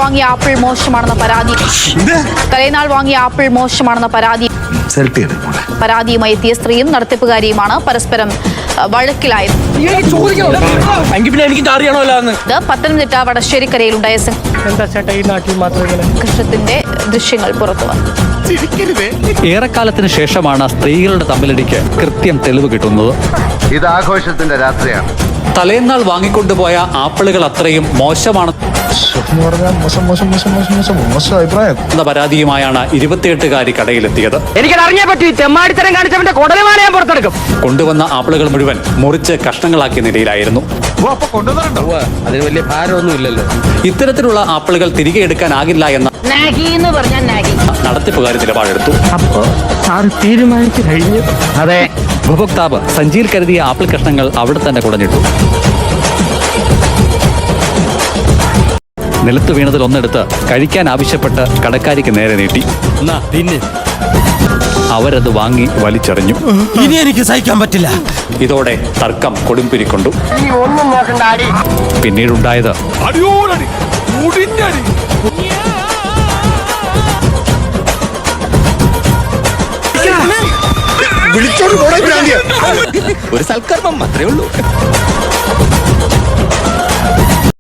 വാങ്ങിയ ആപ്പിൾ മോശമാണെന്ന പരാതി പരാതിയുമായി എത്തിയ സ്ത്രീയും നടത്തിപ്പുകാരിയുമാണ് പരസ്പരം വഴക്കിലായത്. പത്തനംതിട്ട വടശ്ശേരിക്കരയിലുണ്ടായ സംഘർഷത്തിന്റെ ദൃശ്യങ്ങൾ പുറത്തു വന്നു. ഏറെക്കാലത്തിന് ശേഷമാണ് സ്ത്രീകളുടെ തമ്മിലടിക്ക് കൃത്യം തെളിവ് കിട്ടുന്നത്. ഇത് ആഘോഷത്തിന്റെ രാത്രിയാണ്. തലേന്നാൾ വാങ്ങിക്കൊണ്ടുപോയ ആപ്പിളുകൾ അത്രയും മോശമാണ് എന്ന പരാതിയുമായാണ് 28-കാരി കടയിലെത്തിയത്. കൊണ്ടുവന്ന ആപ്പിളുകൾ മുഴുവൻ മുറിച്ച് കഷ്ണങ്ങളാക്കിയ നിലയിലായിരുന്നു. ഇത്തരത്തിലുള്ള ആപ്പിളുകൾ തിരികെ എടുക്കാനാകില്ല എന്ന നടത്തിപ്പുകാർ നിലപാടെടുത്തു. ഉപഭോക്താവ് സഞ്ചിയിൽ കരുതിയ ആപ്പിൾ കഷ്ണങ്ങൾ അവിടെ തന്നെ കുടഞ്ഞിട്ടു. നിലത്ത് വീണതിൽ ഒന്നെടുത്ത് കഴിക്കാൻ ആവശ്യപ്പെട്ട് കടക്കാരിക്ക് നേരെ നീട്ടി. അവരത് വാങ്ങി വലിച്ചെറിഞ്ഞു. ഇനി എനിക്ക് സഹിക്കാൻ പറ്റില്ല. ഇതോടെ തർക്കം കൊടുമ്പിരിക്കൊണ്ടു. പിന്നീടുണ്ടായത് ഒരു സൽക്കർമ്മം മാത്രമേ ഉള്ളൂ.